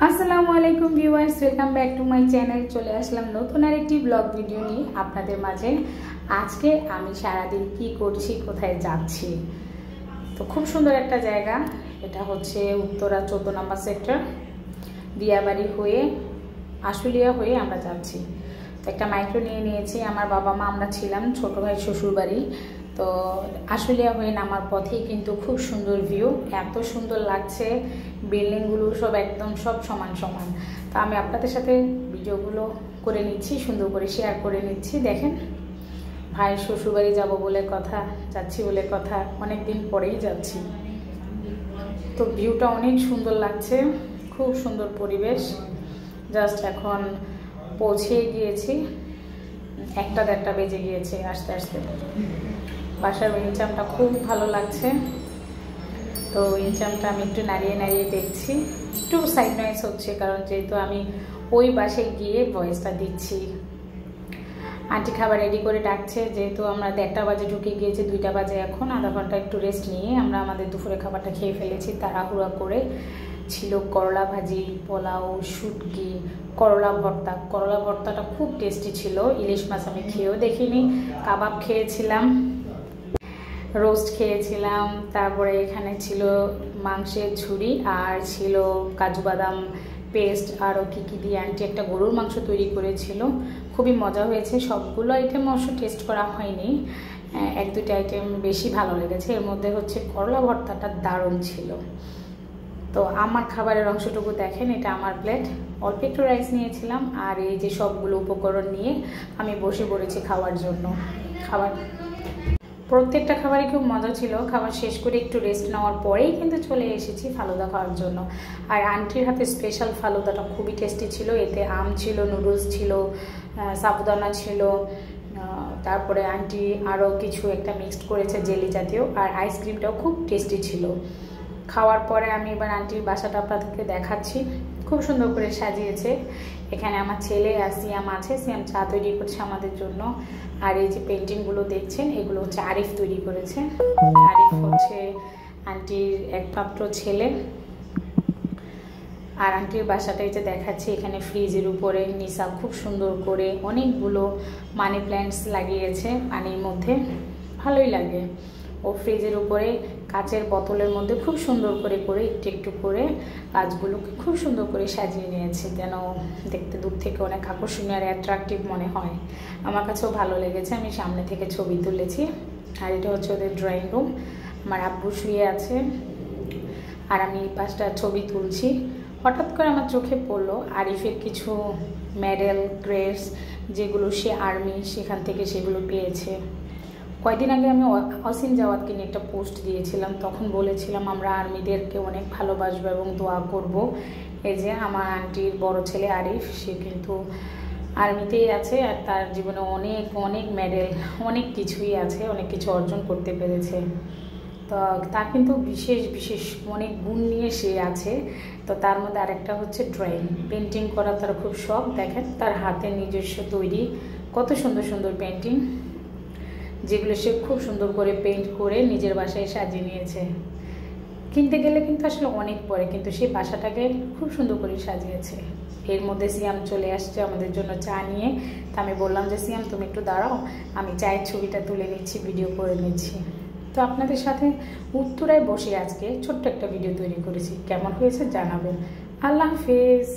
আসসালামু আলাইকুম viewers, welcome back to my channel. চলে আসলাম নতুন আরেকটি ব্লগ ভিডিও নিয়ে আপনাদের মাঝে। আজকে আমি সারাদিন কি করছি, কোথায় যাচ্ছি। তো খুব সুন্দর একটা জায়গা, এটা হচ্ছে উত্তরা 14 নম্বর সেক্টর, দিয়াবাড়ি হয়ে আশুলিয়া হয়ে আমরা যাচ্ছি। তো একটা মাইক্রো নিয়ে নিয়েছি, আমার বাবা মা আমরা ছিলাম, ছোট ভাই শ্বশুর বাড়ি। তো আশুলিয়া হয়ে নামার পথেই কিন্তু খুব সুন্দর ভিউ, এত সুন্দর লাগছে, বিল্ডিংগুলো সব একদম সব সমান সমান। তো আমি আপনাদের সাথে ভিডিওগুলো করে নিচ্ছি, সুন্দর করে শেয়ার করে নিচ্ছি। দেখেন, ভাই শ্বশুরবাড়ি যাব বলে কথা, যাচ্ছি বলে কথা, অনেক দিন পরেই যাচ্ছি। তো ভিউটা অনেক সুন্দর লাগছে, খুব সুন্দর পরিবেশ। জাস্ট এখন পৌঁছে গিয়েছি, 1-1:30 বেজে গিয়েছে আস্তে আস্তে। বাসার ইনচামটা খুব ভালো লাগছে। তো ইনচামটা আমি একটু নাড়িয়ে নাড়িয়ে দেখছি, একটু সাইড নয়েজ হচ্ছে, কারণ যেহেতু আমি ওই বাসায় গিয়ে ভয়েসটা দিচ্ছি। আন্টি খাবার রেডি করে ডাকছে, যেহেতু আমরা 1:30 বাজে ঢুকে গিয়েছি, 2টা বাজে এখন। আধা ঘন্টা একটু রেস্ট নিয়ে আমরা আমাদের দুপুরে খাবারটা খেয়ে ফেলেছি তাড়াহুড়া করে। ছিল করলা ভাজি, পোলাও, শুটকি, করলা ভর্তা। করলা ভর্তাটা খুব টেস্টি ছিল, ইলিশ মাছ আমি খেয়েও দেখিনি। কাবাব খেয়েছিলাম, রোস্ট খেয়েছিলাম, তারপরে এখানে ছিল মাংসের ঝুড়ি, আর ছিল কাজু বাদাম পেস্ট, আরও কী কী দিয়ে আন্টি একটা গরুর মাংস তৈরি করেছিল, খুবই মজা হয়েছে। সবগুলো আইটেম অবশ্য টেস্ট করা হয়নি, 1-2টা আইটেম বেশি ভালো লেগেছে। এর মধ্যে হচ্ছে করলা ভর্তাটা দারুণ ছিল। তো আমার খাবারের অংশটুকু দেখেন, এটা আমার প্লেট, অল্প একটু রাইস নিয়েছিলাম, আর এই যে সবগুলো উপকরণ নিয়ে আমি বসে পড়েছি খাওয়ার জন্য। প্রত্যেকটা খাবারই খুব মজা ছিল। খাবার শেষ করে একটু রেস্ট নেওয়ার পরেই কিন্তু চলে এসেছি ফালুদা খাওয়ার জন্য। আর আন্টির হাতে স্পেশাল ফালুদাটা খুবই টেস্টি ছিল। এতে আম ছিল, নুডলস ছিল, সাবুদানা ছিল, তারপরে আন্টি আরও কিছু একটা মিক্সড করেছে জেলি জাতীয়, আর আইসক্রিমটাও খুব টেস্টি ছিল। খাওয়ার পরে আমি এবার আন্টির বাসাটা আপনাদেরকে দেখাচ্ছি, খুব সুন্দর করে সাজিয়েছে। এখানে আমার ছেলে আর সিয়াম আছে, সিয়াম চা তৈরি করছে আমাদের জন্য। আর এই যে পেন্টিংগুলো দেখছেন, এগুলো হচ্ছে আরিফ তৈরি করেছে। আরিফ হচ্ছে আন্টির একমাত্র ছেলে। আর আন্টির বাসাটা এই যে দেখাচ্ছি, এখানে ফ্রিজের উপরে নিসা খুব সুন্দর করে অনেকগুলো মানি প্ল্যান্টস লাগিয়েছে পানির মধ্যে, ভালোই লাগে। ও ফ্রিজের উপরে কাচের বোতলের মধ্যে খুব সুন্দর করে একটু একটু করে গাছগুলোকে খুব সুন্দর করে সাজিয়ে নিয়েছে, যেন দেখতে দূর থেকে অনেক আকর্ষণীয় আর অ্যাট্রাকটিভ মনে হয়। আমার কাছেও ভালো লেগেছে, আমি সামনে থেকে ছবি তুলেছি। আর এটা হচ্ছে ওদের ড্রয়িং রুম, আমার আব্বু শুয়ে আছে আর আমি এই পাশটা ছবি তুলছি। হঠাৎ করে আমার চোখে পড়লো আরিফের কিছু মেডেল, ক্রেস্ট, যেগুলো সে আর্মি সেখান থেকে সেগুলো পেয়েছে। কয়েকদিন আগে আমি অসীম জাওয়াতকে নিয়ে একটা পোস্ট দিয়েছিলাম, তখন বলেছিলাম আমরা আর্মিদেরকে অনেক ভালোবাসবো এবং দোয়া করব। এই যে আমার আন্টির বড় ছেলে আরিফ, সে কিন্তু আর্মিতেই আছে, আর তার জীবনে অনেক অনেক মেডেল, অনেক কিছুই আছে, অনেক কিছু অর্জন করতে পেরেছে। তো তার কিন্তু বিশেষ বিশেষ অনেক গুণ নিয়ে সে আছে। তো তার মধ্যে আরেকটা হচ্ছে ড্রয়িং, পেন্টিং করা তার খুব শখ। দেখেন তার হাতে নিজস্ব তৈরি কত সুন্দর সুন্দর পেন্টিং, যেগুলো সে খুব সুন্দর করে পেইন্ট করে নিজের বাসায় সাজিয়ে নিয়েছে। কিনতে গেলে কিন্তু আসলে অনেক পরে, কিন্তু সে বাসাটাকে খুব সুন্দর করে সাজিয়েছে। এর মধ্যে সিয়াম চলে আসছে আমাদের জন্য চা নিয়ে। তা আমি বললাম যে সিয়াম তুমি একটু দাঁড়াও, আমি চায়ের ছবিটা তুলে নিচ্ছি, ভিডিও করে নিচ্ছি। তো আপনাদের সাথে উত্তরায় বসে আজকে ছোট্ট একটা ভিডিও তৈরি করেছি, কেমন হয়েছে জানাবেন। আল্লাহ হাফেজ।